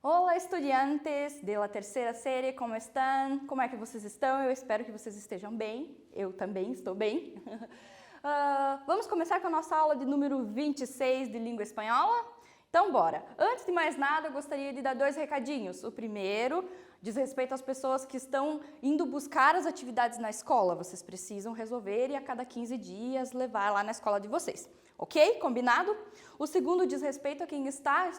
Olá, estudantes da terceira série, como estão? Como é que vocês estão? Eu espero que vocês estejam bem. Eu também estou bem. Vamos começar com a nossa aula de número 26 de língua espanhola? Então, bora! Antes de mais nada, eu gostaria de dar 2 recadinhos. O primeiro diz respeito às pessoas que estão indo buscar as atividades na escola. Vocês precisam resolver e a cada 15 dias levar lá na escola de vocês. Ok? Combinado? O segundo diz respeito a quem está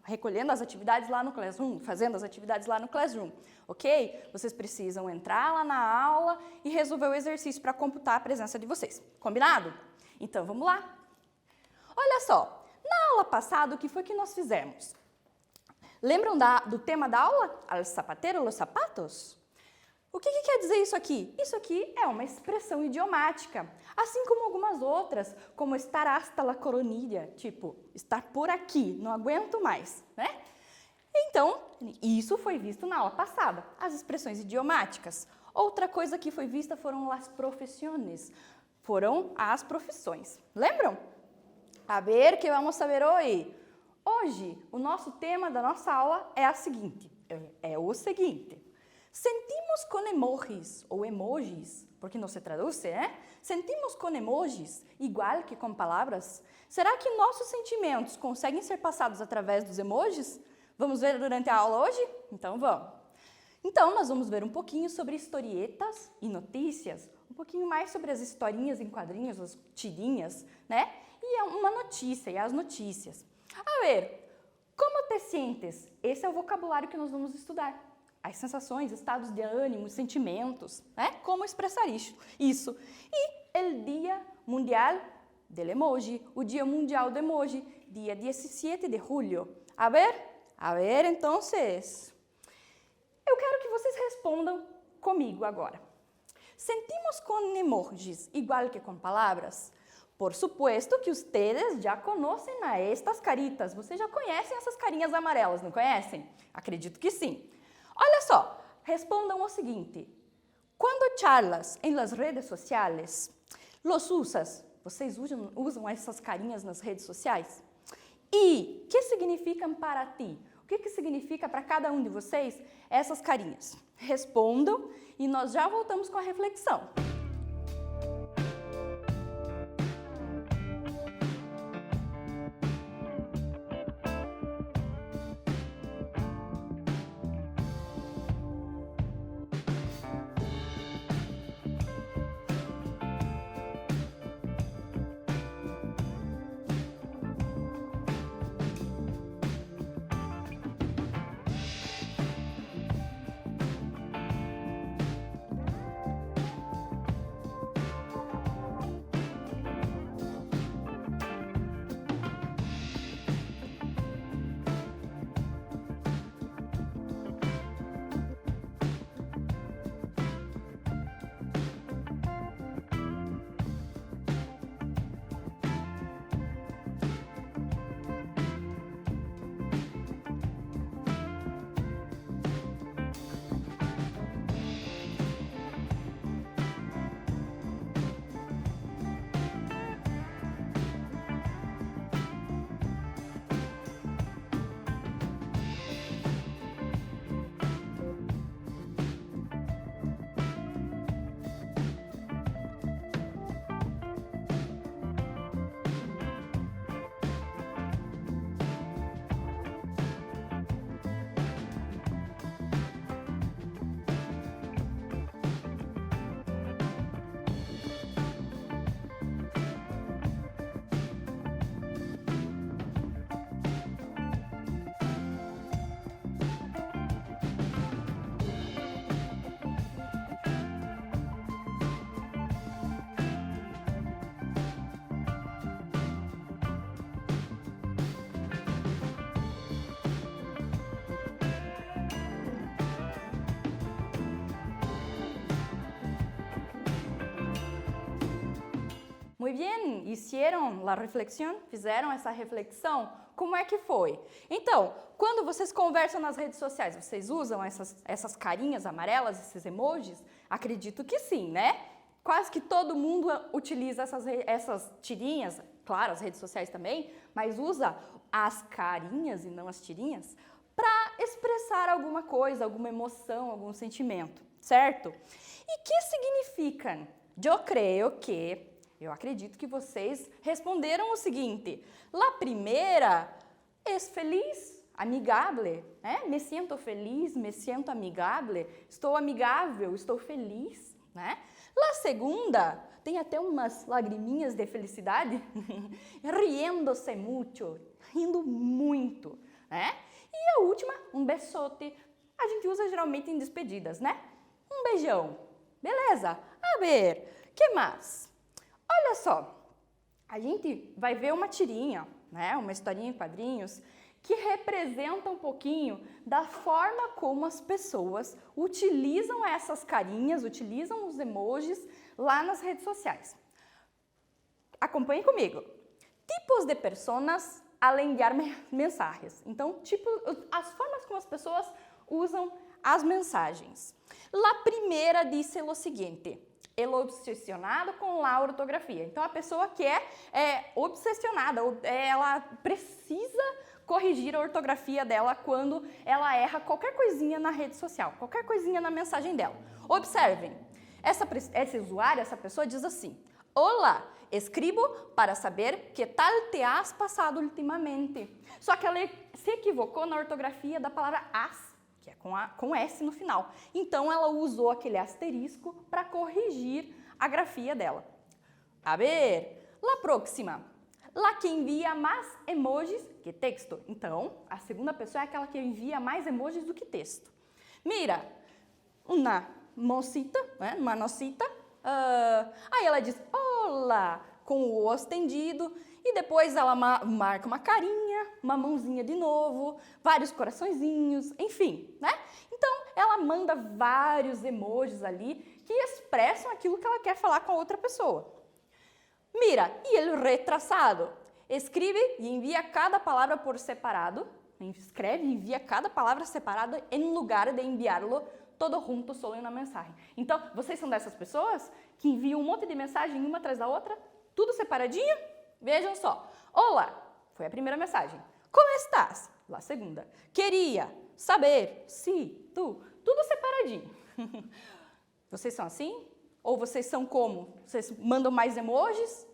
recolhendo as atividades lá no Classroom, fazendo as atividades lá no Classroom, ok? Vocês precisam entrar lá na aula e resolver o exercício para computar a presença de vocês, combinado? Então, vamos lá? Olha só, na aula passada, o que foi que nós fizemos? Lembram do tema da aula? Al zapatero los zapatos? O que quer dizer isso aqui? Isso aqui é uma expressão idiomática, assim como algumas outras, como estar hasta la coronilla, tipo, estar por aqui, não aguento mais, né? Então, isso foi visto na aula passada, as expressões idiomáticas. Outra coisa que foi vista foram as profissões, foram as profissões. Lembram? A ver, que vamos saber hoje? Hoje, o nosso tema da nossa aula é o seguinte. Sentimos com emojis, ou emojis, porque não se traduz, né? Sentimos com emojis, igual que com palavras? Será que nossos sentimentos conseguem ser passados através dos emojis? Vamos ver durante a aula hoje? Então vamos! Então, nós vamos ver um pouquinho sobre historietas e notícias, um pouquinho mais sobre as historinhas em quadrinhos, as tirinhas, né? E uma notícia, e as notícias. A ver, como te sientes? Esse é o vocabulário que nós vamos estudar. As sensações, estados de ânimo, sentimentos, né? Como expressar isso. E o Dia Mundial del Emoji, o Dia Mundial do Emoji, dia 17 de julho. A ver, então, eu quero que vocês respondam comigo agora. Sentimos com emojis igual que com palavras? Por supuesto que ustedes já conhecem a estas caritas. Vocês já conhecem essas carinhas amarelas, não conhecem? Acredito que sim. Olha só, respondam o seguinte. Quando charlas em las redes sociais, los usas? Vocês usam essas carinhas nas redes sociais? E o que significam para ti? O que significa para cada um de vocês essas carinhas? Respondam e nós já voltamos com a reflexão. Muy bien, hicieron la reflexión, fizeram essa reflexão? Como é que foi? Então, quando vocês conversam nas redes sociais, vocês usam essas carinhas amarelas, esses emojis? Acredito que sim, né? quase que todo mundo utiliza essas tirinhas, claro, as redes sociais também, mas usa as carinhas e não as tirinhas para expressar alguma coisa, alguma emoção, algum sentimento, certo? E que significam? Eu acredito que vocês responderam o seguinte: la primera es feliz, amigable, né? Me sinto feliz, me sinto amigable, estou amigável, estou feliz, né? La segunda, tem até umas lagriminhas de felicidade, riendo-se mucho, rindo muito, né? E a última, um besote, a gente usa geralmente em despedidas, né? Um beijão, beleza? A ver, que mais? Olha só, a gente vai ver uma tirinha, né? Uma historinha em quadrinhos, que representa um pouquinho da forma como as pessoas utilizam essas carinhas, utilizam os emojis lá nas redes sociais. Acompanhe comigo. Tipos de personas al enviar mensagens. Então, as formas como as pessoas usam as mensagens. La primeira dice o seguinte: el obsessionado com a ortografia. Então, a pessoa que é obsessionada, ela precisa corrigir a ortografia dela quando ela erra qualquer coisinha na rede social, qualquer coisinha na mensagem dela. Observem, esse usuário, essa pessoa diz assim: Olá, escrevo para saber que tal te has passado ultimamente. Só que ela se equivocou na ortografia da palavra as, que é com S no final. Então, ela usou aquele asterisco para corrigir a grafia dela. A ver, la próxima. La que envia mais emojis que texto. Então, a segunda pessoa é aquela que envia mais emojis do que texto. Mira, uma mocita, né? Uma nocita. Aí ela diz olá, com o O estendido. E depois ela marca uma carinha, uma mãozinha de novo, vários coraçõezinhos, enfim, né? Então, ela manda vários emojis ali que expressam aquilo que ela quer falar com a outra pessoa. Mira, e ele retrasado? Escreve e envia cada palavra por separado. Escreve e envia cada palavra separada em lugar de enviá-lo todo junto só em uma mensagem. Então, vocês são dessas pessoas que enviam um monte de mensagem uma atrás da outra, tudo separadinho? Vejam só. Olá, foi a primeira mensagem. Como estás? A segunda. Queria saber se tu, tudo separadinho. Vocês são assim? Ou vocês são como? Vocês mandam mais emojis?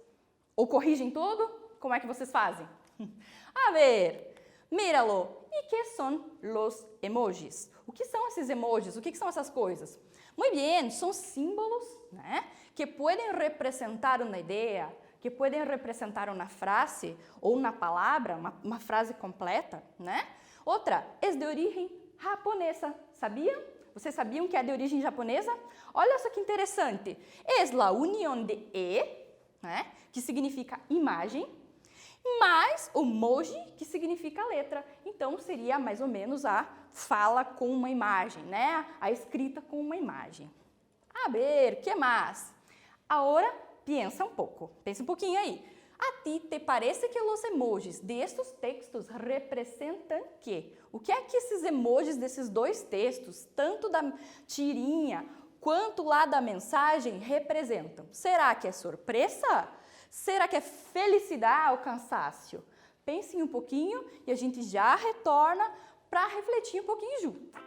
Ou corrigem tudo? Como é que vocês fazem? A ver, míralo. E que são los emojis? O que são esses emojis? O que são essas coisas? Muito bem, são símbolos, né? Que podem representar uma ideia, que podem representar uma frase ou uma palavra, uma frase completa, né? Outra, é de origem japonesa, sabiam? Vocês sabiam que é de origem japonesa? Olha só que interessante. É la união de e, né, que significa imagem, mais o moji, que significa letra. Então, seria mais ou menos a fala com uma imagem, né? A escrita com uma imagem. A ver, que mais? Agora, pensa um pouquinho aí. A ti te parece que os emojis destes textos representam quê? O que é que esses emojis desses dois textos, tanto da tirinha quanto lá da mensagem, representam? Será que é surpresa? Será que é felicidade ou cansaço? Pensem um pouquinho e a gente já retorna para refletir um pouquinho junto.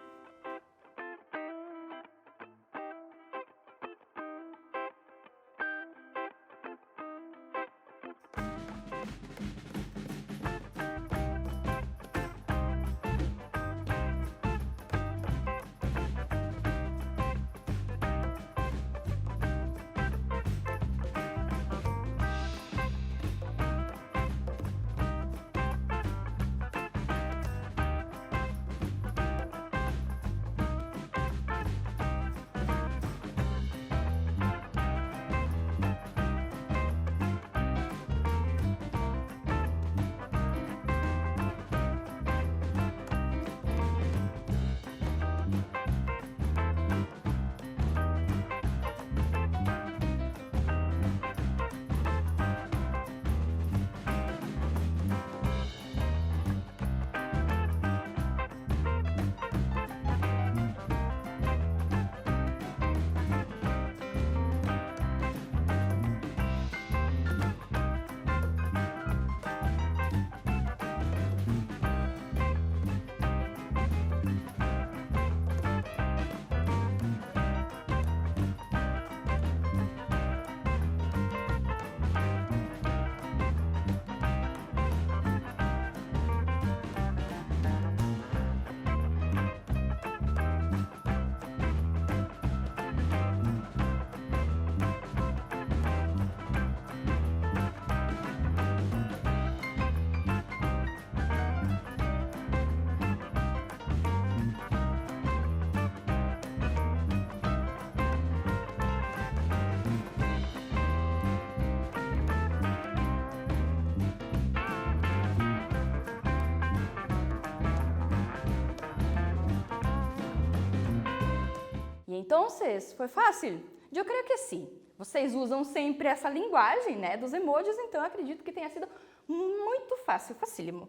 então, foi fácil? Eu creio que sim. Vocês usam sempre essa linguagem, né, dos emojis, então acredito que tenha sido muito fácil, facílimo.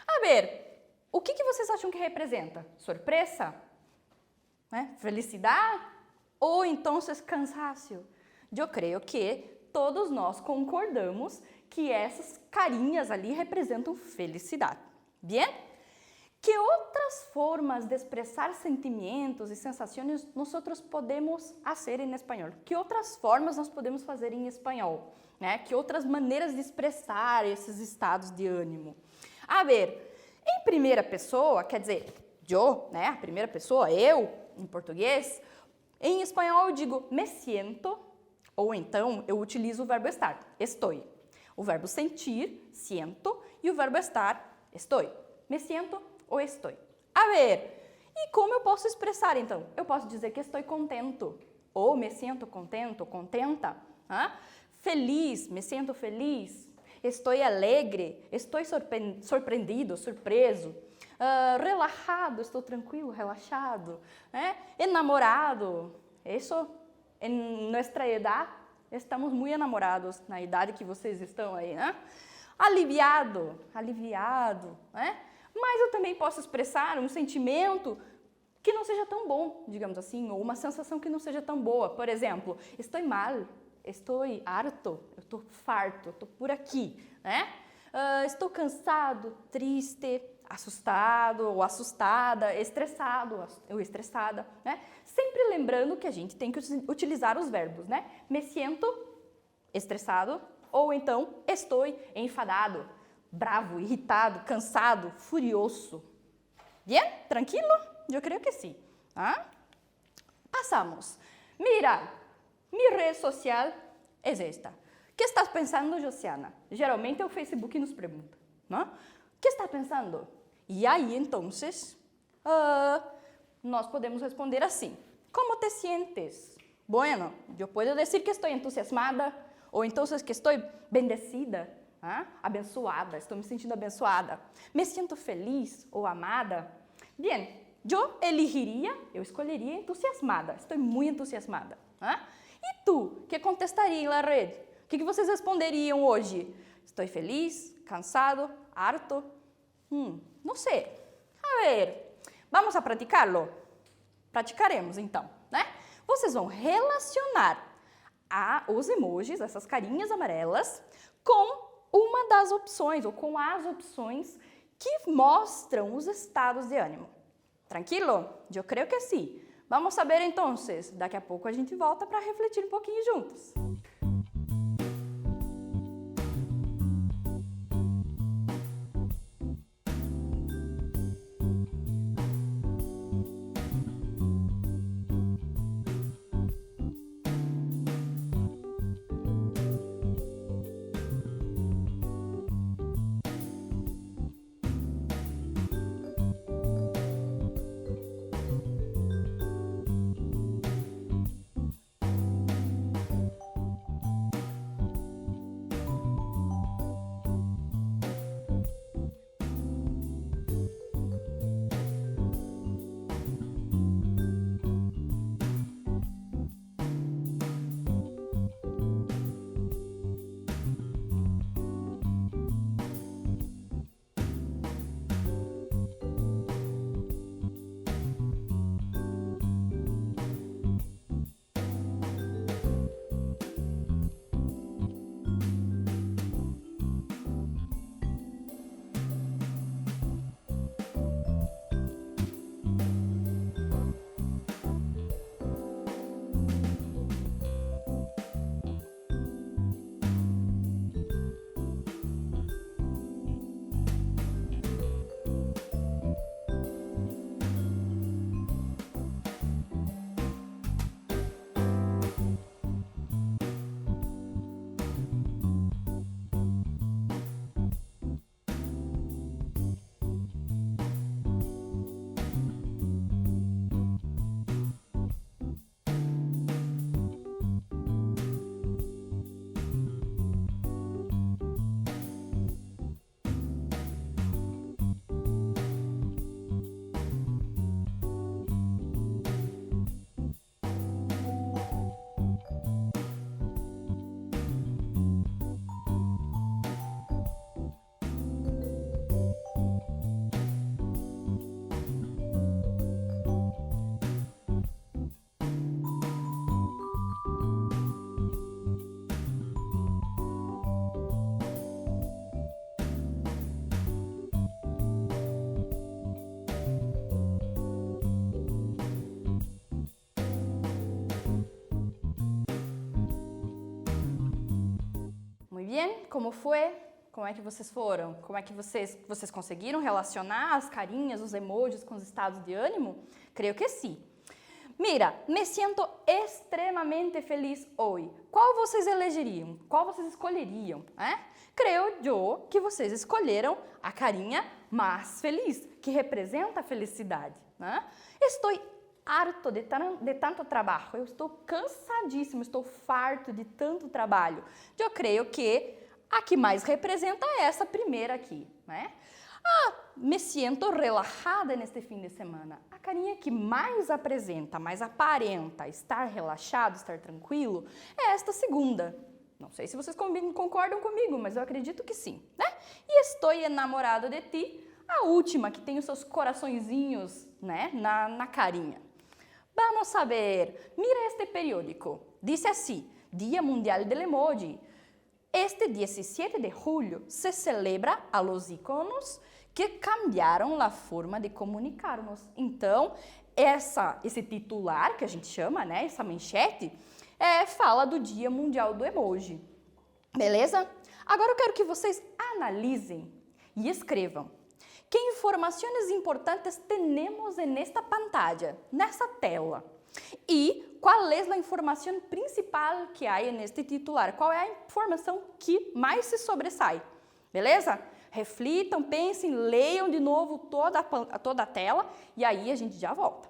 A ver, o que vocês acham que representa? Surpresa? Né? Felicidade? Ou então cansaço? Eu creio que todos nós concordamos que essas carinhas ali representam felicidade. Bien? Que outras formas de expressar sentimentos e sensações nós podemos fazer em espanhol? Que outras formas nós podemos fazer em espanhol? Né? Que outras maneiras de expressar esses estados de ânimo? A ver, em primeira pessoa, quer dizer, eu, né? A primeira pessoa, eu, em português. Em espanhol eu digo me siento, ou então eu utilizo o verbo estar, estoy. O verbo sentir, siento, e o verbo estar, estoy. Me siento ou estoy. A ver, e como eu posso expressar então? Eu posso dizer que estou contento, ou me sinto contento, contenta. Feliz, me sinto feliz. Estou alegre, estou surpreendido, surpreso. Relajado, estou tranquilo, relaxado. Enamorado, isso, em nossa idade, estamos muito enamorados, na idade que vocês estão aí, né? Aliviado, aliviado, né? Mas eu também posso expressar um sentimento que não seja tão bom, digamos assim, ou uma sensação que não seja tão boa. Por exemplo, estou mal, estou harto, eu estou farto, eu estou por aqui, né? Estou cansado, triste, assustado ou assustada, estressado ou estressada, né? Sempre lembrando que a gente tem que utilizar os verbos, né? Me siento estressado ou então estou enfadado, bravo, irritado, cansado, furioso. Bien? Tranquilo? Eu creio que sim. Passamos. Mira, minha rede social é esta. O que estás pensando, Josiana? Geralmente o Facebook nos pergunta, ¿no? O que estás pensando? E aí, então, nós podemos responder assim. Como te sientes? Bueno, eu posso dizer que estou entusiasmada, ou então que estou bendecida, abençoada, estou me sentindo abençoada. Me sinto feliz ou amada? Bien, eu escolheria entusiasmada, estou muito entusiasmada. E tu, que contestaria na rede? O que vocês responderiam hoje? Estou feliz, cansado, harto? Não sei. A ver, vamos a praticarlo? Praticaremos então, né? Vocês vão relacionar os emojis, essas carinhas amarelas, com uma das opções, ou com as opções que mostram os estados de ânimo. Tranquilo? Eu creio que sim. Vamos saber então, daqui a pouco a gente volta para refletir um pouquinho juntos. bien? Como foi? Como é que vocês foram? Como é que vocês conseguiram relacionar as carinhas, os emojis com os estados de ânimo? Creio que sim. Mira, me siento extremamente feliz hoje. Qual vocês elegeriam? Qual vocês escolheriam? Creio eu que vocês escolheram a carinha mais feliz, que representa a felicidade. Estou harto de tanto trabalho. Eu estou cansadíssimo, estou farto de tanto trabalho. Eu creio que a que mais representa é essa primeira aqui, me siento relajada neste fim de semana. A carinha que mais apresenta, mais aparenta estar relaxado, estar tranquilo, é esta segunda. Não sei se vocês concordam comigo, mas eu acredito que sim, E estou enamorado de ti, a última, que tem os seus coraçõezinhos, na carinha. Vamos a ver, mira este periódico. Dice assim, Dia Mundial del Emoji. Este 17 de julho se celebra a los iconos que cambiaram a forma de comunicar-nos. Então, esse titular que a gente chama, essa manchete, fala do Dia Mundial do Emoji. Beleza? Agora eu quero que vocês analisem e escrevam. Que informações importantes temos nesta pantalla, nessa tela? E qual é a informação principal que há neste titular? Qual é a informação que mais se sobressai? Beleza? Reflitam, pensem, leiam de novo toda a tela e aí a gente já volta.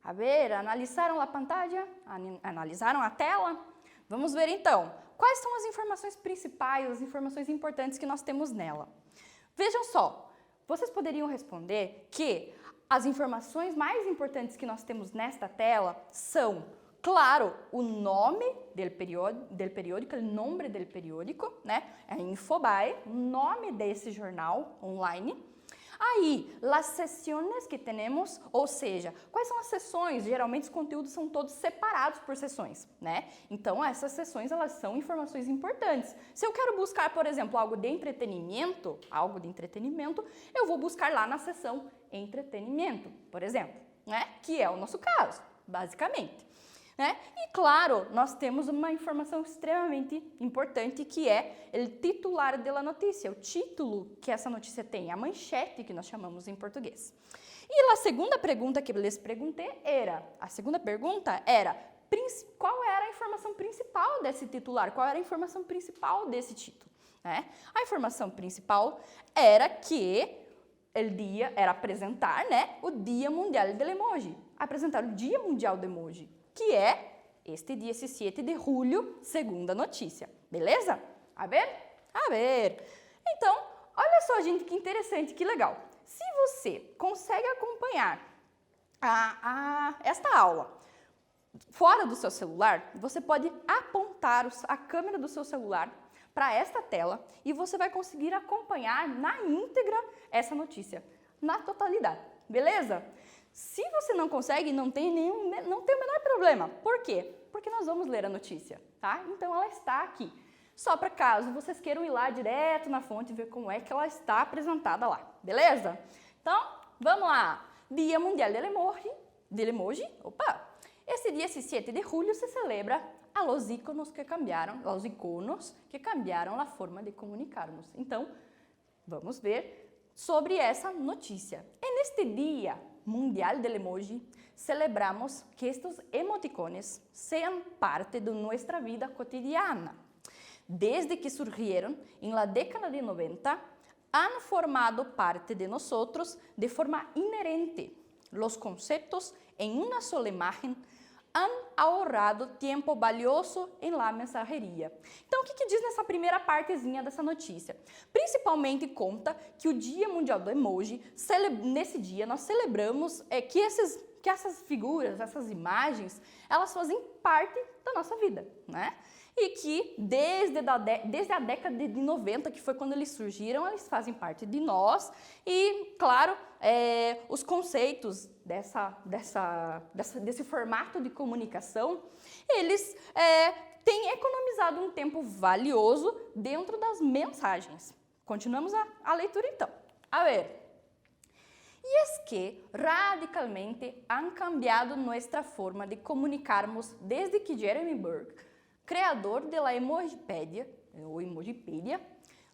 A ver, analisaram a pantalla? Analisaram a tela? Vamos ver então, quais são as informações principais, as informações importantes que nós temos nela. Vejam só, vocês poderiam responder que as informações mais importantes que nós temos nesta tela são, claro, o nome del periódico, o nome del periódico, é Infobae, o nome desse jornal online. Aí, as sessões que temos, ou seja, quais são as sessões? Geralmente os conteúdos são todos separados por sessões, Então, essas sessões, elas são informações importantes. Se eu quero buscar, por exemplo, algo de entretenimento, eu vou buscar lá na seção entretenimento, por exemplo, que é o nosso caso, basicamente. né? E claro, nós temos uma informação extremamente importante que é o titular da notícia, o título que essa notícia tem, a manchete que nós chamamos em português. E a segunda pergunta que eu lhes perguntei era, qual era a informação principal desse titular, qual era a informação principal desse título, né? A informação principal era que era apresentar, né, o Dia Mundial do Emoji, apresentar o Dia Mundial do Emoji, que é este dia 17 de julho, segunda notícia. Beleza? A ver? A ver. Então, olha só, gente, que interessante, que legal. Se você consegue acompanhar esta aula fora do seu celular, você pode apontar a câmera do seu celular para esta tela e você vai conseguir acompanhar na íntegra essa notícia, na totalidade, beleza? Se você não consegue, não tem o menor problema. Por quê? Porque nós vamos ler a notícia, tá? Então ela está aqui. Só para caso vocês queiram ir lá direto na fonte e ver como é que ela está apresentada lá, beleza? Então, vamos lá. Dia Mundial del Emoji. Esse dia 17 de julho se celebra a los iconos que cambiaram a forma de comunicarmos. Então, vamos ver sobre essa notícia. Neste Dia Mundial del Emoji, celebramos que estes emoticones sejam parte de nossa vida cotidiana. Desde que surgieron en la década de 90, han formado parte de nosotros de forma inherente. Los conceptos en una sola imagen han ahorrado tempo valioso em la mensageria. Então, o que diz nessa primeira partezinha dessa notícia? Principalmente conta que o Dia Mundial do Emoji, nesse dia nós celebramos que essas figuras, essas imagens, elas fazem parte da nossa vida, né? E que desde a década de 90, que foi quando eles surgiram, eles fazem parte de nós. E, claro, os conceitos desse formato de comunicação, eles têm economizado um tempo valioso dentro das mensagens. Continuamos a leitura, então. A ver. E es que radicalmente han cambiado nuestra forma de comunicarmos desde que Jeremy Berg, creador de la Emojipedia,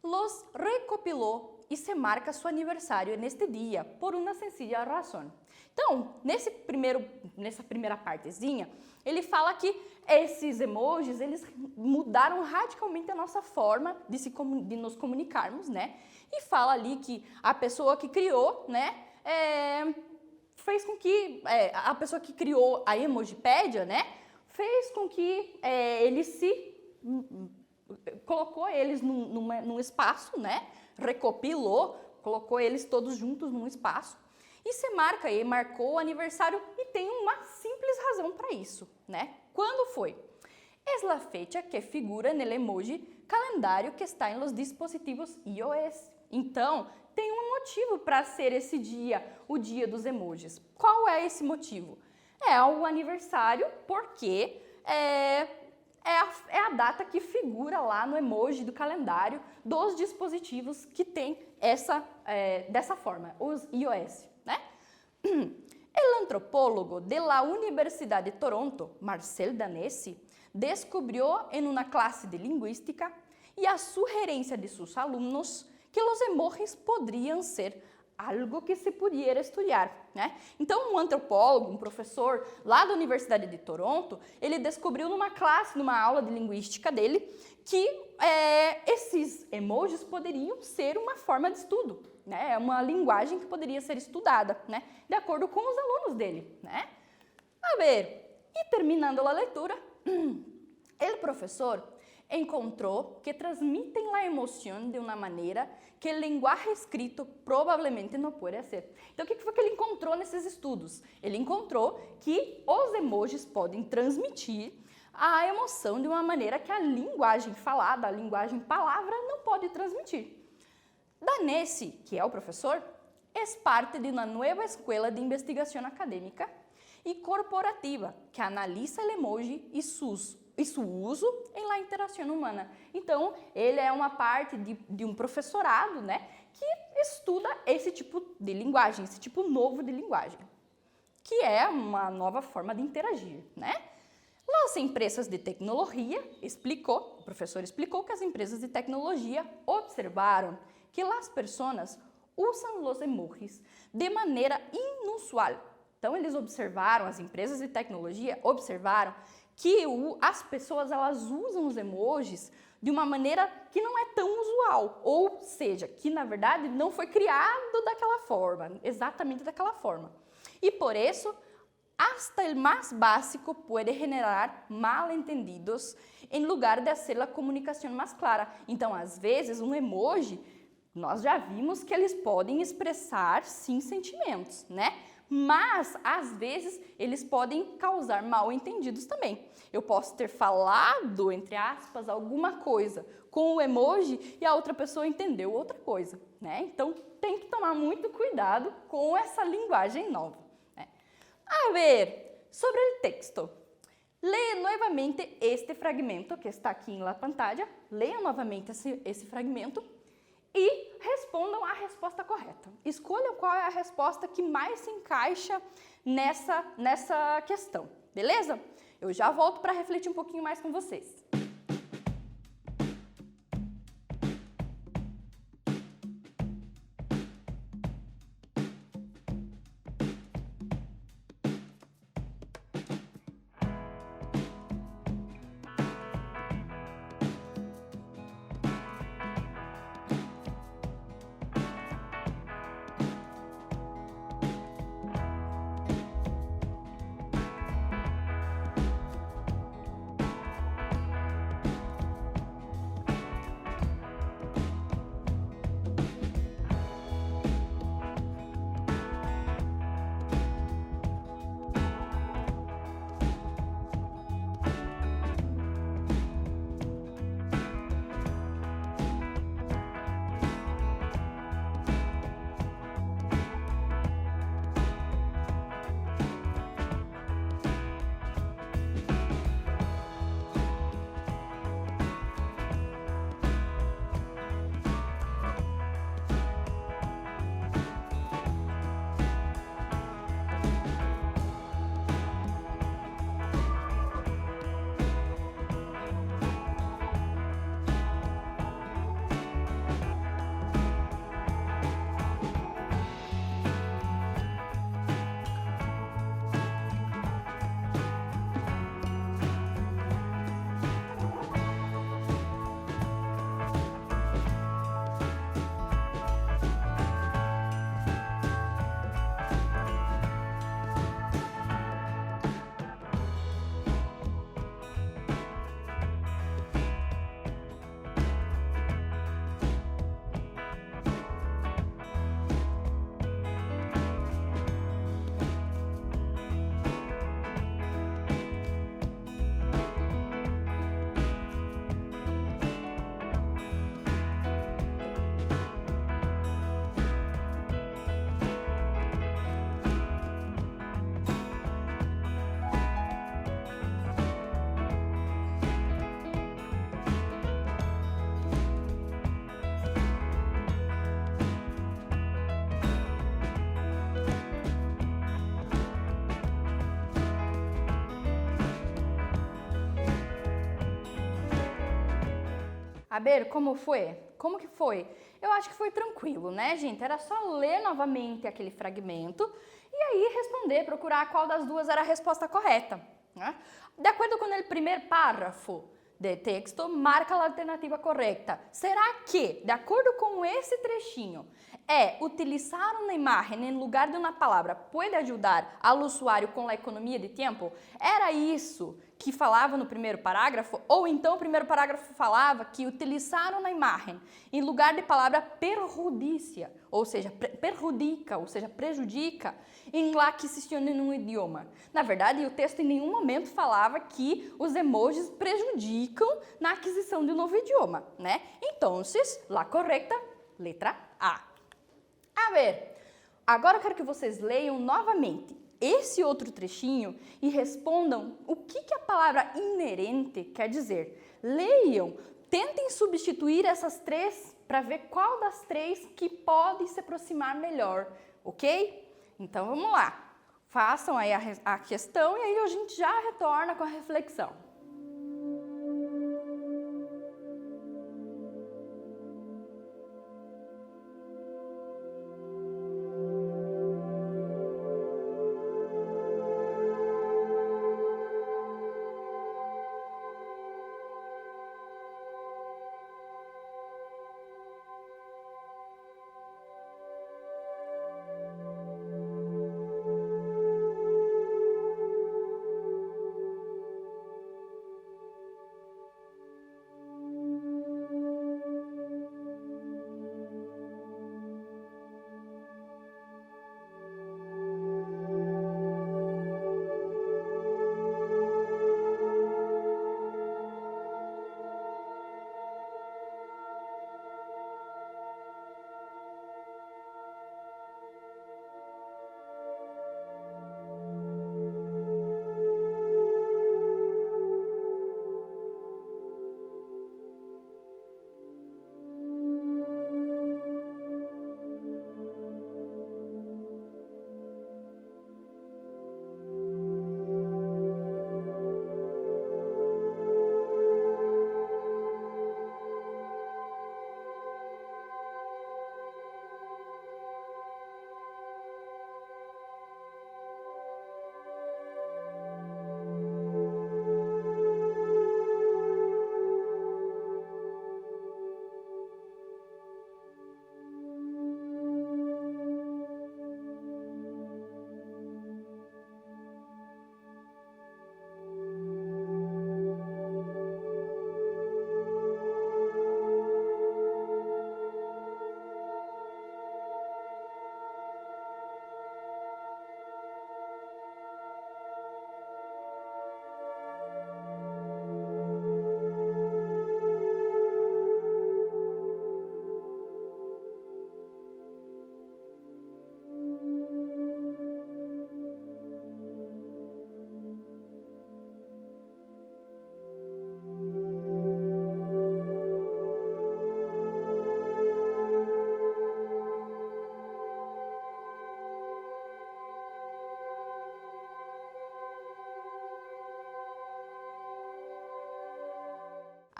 los recopiló e se marca seu aniversário neste dia, por uma sencilla razão. Então, nessa primeira partezinha, ele fala que esses emojis, eles mudaram radicalmente a nossa forma de nos comunicarmos, né? E fala ali que a pessoa que criou, né, fez com que a pessoa que criou a Emojipedia, né, fez com que ele colocou eles num espaço, né? Recopilou, colocou eles todos juntos num espaço e marcou o aniversário e tem uma simples razão para isso, né? Quando foi? Es la fecha que figura no emoji calendário que está em los dispositivos iOS. Então, tem um motivo para ser esse dia, o dia dos emojis. Qual é esse motivo? É o aniversário, porque é a data que figura lá no emoji do calendário dos dispositivos que tem dessa forma, os iOS, né? O antropólogo de la Universidad de Toronto, Marcel Danesi, descobriu em uma classe de linguística e a sugerência de seus alunos que os emojis poderiam ser algo que se pudiera estudar, né? Então, um antropólogo, um professor lá da Universidade de Toronto, ele descobriu numa aula de linguística dele, que esses emojis poderiam ser uma forma de estudo, né? Uma linguagem que poderia ser estudada, né? De acordo com os alunos dele, né? A ver, e terminando a leitura, o professor encontrou que transmitem a emoção de uma maneira que o linguagem escrito provavelmente não pode ser. Então, o que foi que ele encontrou nesses estudos? Ele encontrou que os emojis podem transmitir a emoção de uma maneira que a linguagem falada, a linguagem palavra, não pode transmitir. Danesi, que é o professor, é parte de uma nova escola de investigação acadêmica e corporativa que analisa o emoji e seu uso em la interação humana. Então, ele é uma parte de um professorado, né, que estuda esse tipo de linguagem, esse tipo novo de linguagem, que é uma nova forma de interagir, né? As empresas de tecnologia, o professor explicou que as empresas de tecnologia observaram que as pessoas usam os emojis de maneira inusual. Então, eles observaram, as empresas de tecnologia observaram que as pessoas elas usam os emojis de uma maneira que não é tão usual, ou seja, que na verdade não foi criado daquela forma, exatamente daquela forma. E por isso, hasta el más básico puede generar malentendidos em lugar de hacer a comunicação mais clara. Então, às vezes, um emoji, nós já vimos que eles podem expressar, sim, sentimentos, né? Mas, às vezes, eles podem causar mal-entendidos também. Eu posso ter falado, entre aspas, alguma coisa com o emoji e a outra pessoa entendeu outra coisa, né? Então, tem que tomar muito cuidado com essa linguagem nova. A ver, sobre o texto. Leia novamente este fragmento que está aqui na pantalla. Leiam novamente esse fragmento e respondam a resposta correta. Escolham qual é a resposta que mais se encaixa nessa questão, beleza? Eu já volto para refletir um pouquinho mais com vocês. A ver, como foi? Como que foi? Eu acho que foi tranquilo, né, gente? Era só ler novamente aquele fragmento e aí responder, procurar qual das duas era a resposta correta, né? De acordo com o primeiro parágrafo de texto, marca a alternativa correta. Será que, de acordo com esse trechinho, utilizar uma imagem em lugar de uma palavra pode ajudar ao usuário com a economia de tempo? Era isso que falava no primeiro parágrafo? Ou então o primeiro parágrafo falava que utilizar uma imagem em lugar de palavra perjudicia, ou seja, prejudica em la aquisição de um idioma. Na verdade, o texto em nenhum momento falava que os emojis prejudicam na aquisição de um novo idioma, né? Então, a correta, letra A. A ver, agora eu quero que vocês leiam novamente esse outro trechinho e respondam o que a palavra inerente quer dizer. Leiam, tentem substituir essas três para ver qual das três que pode se aproximar melhor, ok? Então vamos lá. Façam aí a questão e aí a gente já retorna com a reflexão.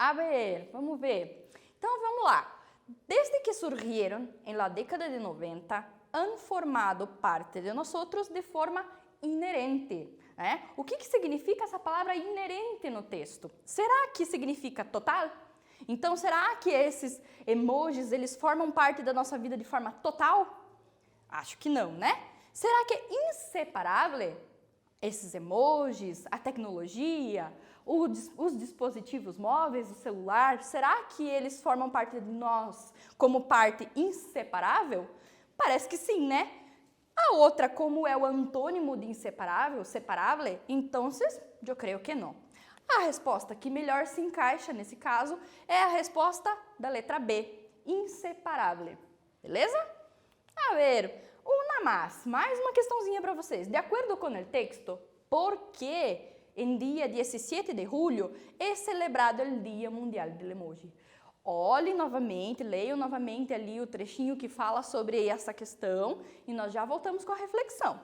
A ver, vamos ver. Então vamos lá. Desde que surgieron en la década de 90, han formado parte de nosotros de forma inerente. O que significa essa palavra inerente no texto? Será que significa total? Então, será que esses emojis, eles formam parte da nossa vida de forma total? Acho que não, né? Será que é inseparável? Esses emojis, a tecnologia, os dispositivos móveis, o celular, será que eles formam parte de nós como parte inseparável? Parece que sim, né? A outra, como é o antônimo de inseparável, separável, então eu creio que não. A resposta que melhor se encaixa nesse caso é a resposta da letra B, inseparável. Beleza? A ver, uma mais uma questãozinha para vocês. De acordo com o texto, por que em dia 17 de julho é celebrado o Dia Mundial do Emoji? Olhem novamente, leiam novamente ali o trechinho que fala sobre essa questão e nós já voltamos com a reflexão.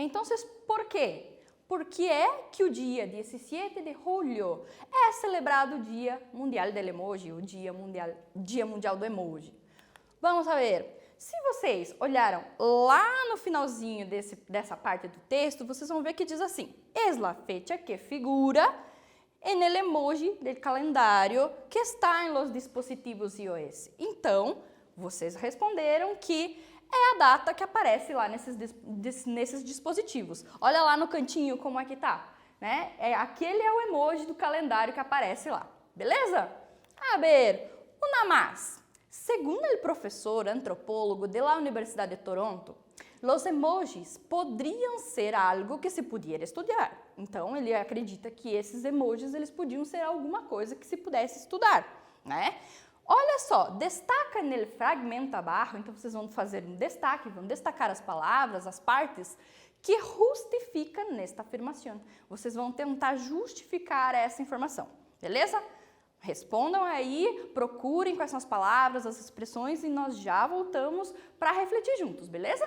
Então, por quê? Porque é que o dia 17 de julho é celebrado o Dia Mundial do Emoji, o Dia Mundial do Emoji. Vamos ver. Se vocês olharam lá no finalzinho dessa parte do texto, vocês vão ver que diz assim: es la fecha que figura en el emoji del calendário que está en los dispositivos iOS. Então, vocês responderam que é a data que aparece lá nesses dispositivos. Olha lá no cantinho como é que tá, né? Aquele é o emoji do calendário que aparece lá, beleza? A ver, una más. Según el profesor antropólogo de la Universidad de Toronto, los emojis poderiam ser algo que se pudiera estudar. Então, ele acredita que esses emojis eles podiam ser alguma coisa que se pudesse estudar, né? Olha só, destaca no fragmento abaixo, então vocês vão fazer um destaque, vão destacar as palavras, as partes que justificam nesta afirmação. Vocês vão tentar justificar essa informação, beleza? Respondam aí, procurem quais são as palavras, as expressões e nós já voltamos para refletir juntos, beleza?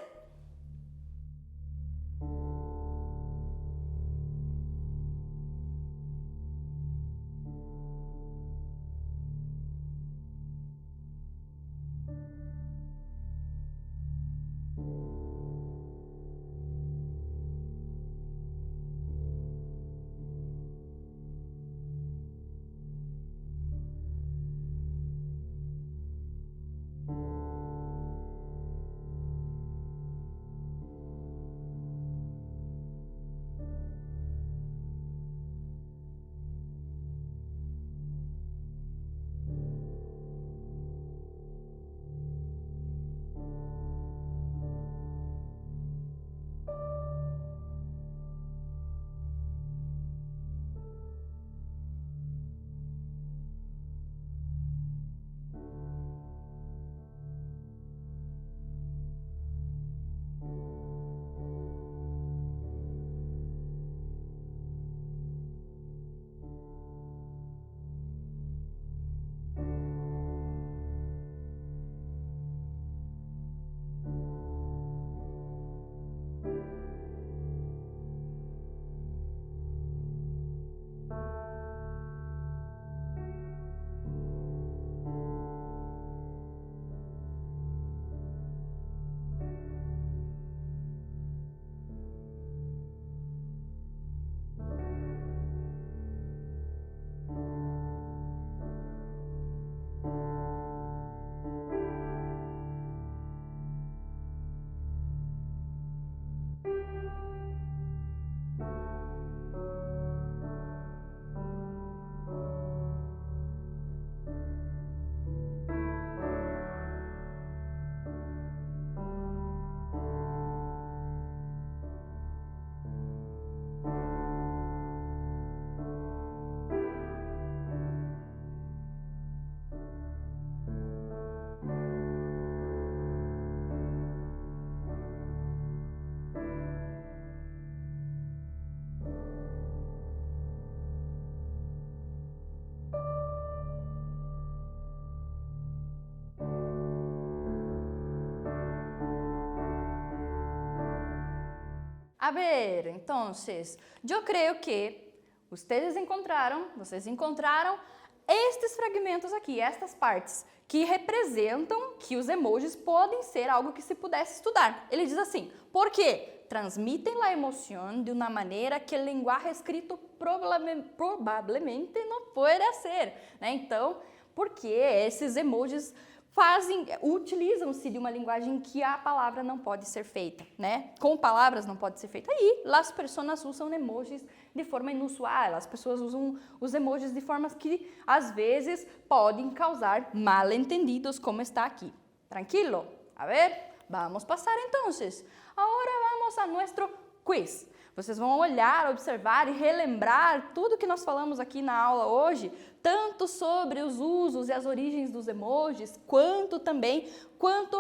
A ver, então, eu creio que vocês encontraram estes fragmentos aqui, estas partes, que representam que os emojis podem ser algo que se pudesse estudar. Ele diz assim, porque transmitem a emoção de uma maneira que o linguagem escrito provavelmente não poderá ser, né? Então, porque esses emojis utilizam-se de uma linguagem que a palavra não pode ser feita, né? Com palavras não pode ser feita. E as pessoas usam emojis de forma inusual, as pessoas usam os emojis de formas que, às vezes, podem causar mal-entendidos, como está aqui. Tranquilo? A ver, vamos passar então. Agora vamos a nosso quiz. Vocês vão olhar, observar e relembrar tudo que nós falamos aqui na aula hoje, tanto sobre os usos e as origens dos emojis, quanto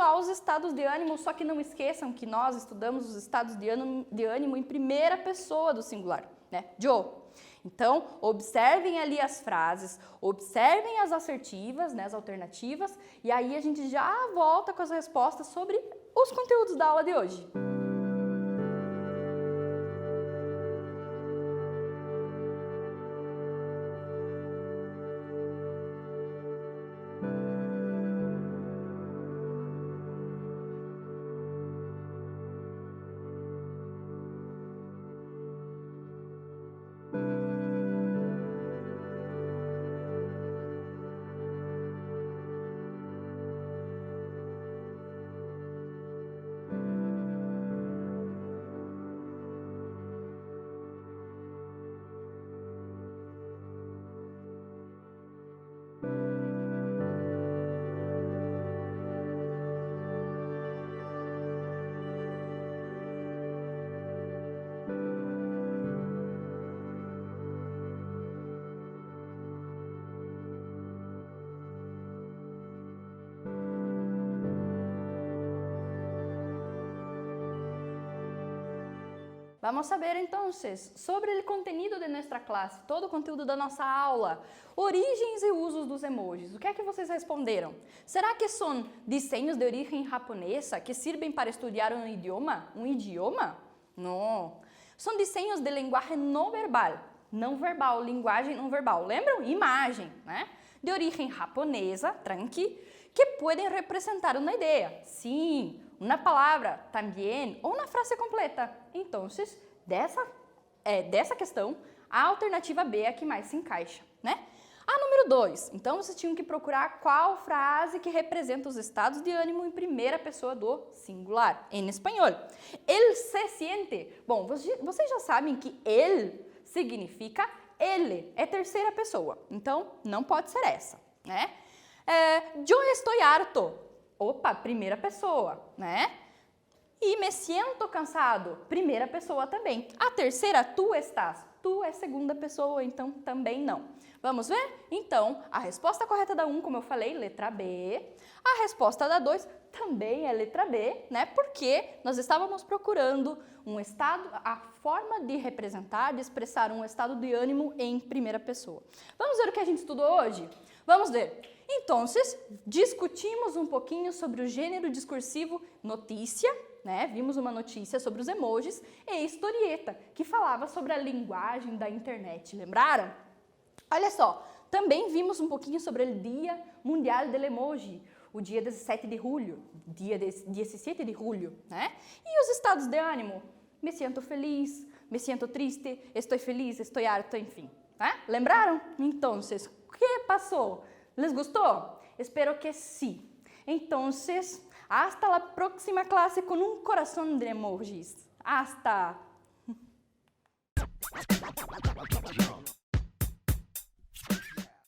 aos estados de ânimo, só que não esqueçam que nós estudamos os estados de ânimo em primeira pessoa do singular, né? Eu. Então, observem ali as frases, observem as assertivas, né, as alternativas, e aí a gente já volta com as respostas sobre os conteúdos da aula de hoje. Vamos saber então sobre o conteúdo de nossa classe, todo o conteúdo da nossa aula, origens e usos dos emojis. O que é que vocês responderam? Será que são desenhos de origem japonesa que servem para estudar um idioma? Não. São desenhos de linguagem não verbal, linguagem não verbal. Lembram? Imagem, né? De origem japonesa, tranqui, que podem representar uma ideia. Sim, uma palavra, também, ou uma frase completa. Então, dessa questão, a alternativa B é a que mais se encaixa, né? A número 2. Então, vocês tinham que procurar qual frase que representa os estados de ânimo em primeira pessoa do singular, em espanhol. Ele se siente. Bom, vocês já sabem que ele significa ele, é terceira pessoa. Então, não pode ser essa, né? Eu estou harto. Opa, primeira pessoa, né? E me siento cansado, primeira pessoa também. A terceira, tu estás. Tu é segunda pessoa, então também não. Vamos ver? Então, a resposta correta da 1, como eu falei, letra B. A resposta da 2 também é letra B, né? Porque nós estávamos procurando um estado, a forma de representar, de expressar um estado de ânimo em primeira pessoa. Vamos ver o que a gente estudou hoje? Vamos ver. Então, discutimos um pouquinho sobre o gênero discursivo notícia, né? Vimos uma notícia sobre os emojis e historieta, que falava sobre a linguagem da internet, lembraram? Olha só, também vimos um pouquinho sobre o Dia Mundial del Emoji, o dia 17 de julho, dia 17 de julho, né? E os estados de ânimo? Me sinto feliz, me sinto triste, estou feliz, estou harto, enfim. Né? Lembraram? Então, o que passou? Les gostou? Espero que sim. Então, hasta la próxima clase con un corazón de emojis. Hasta!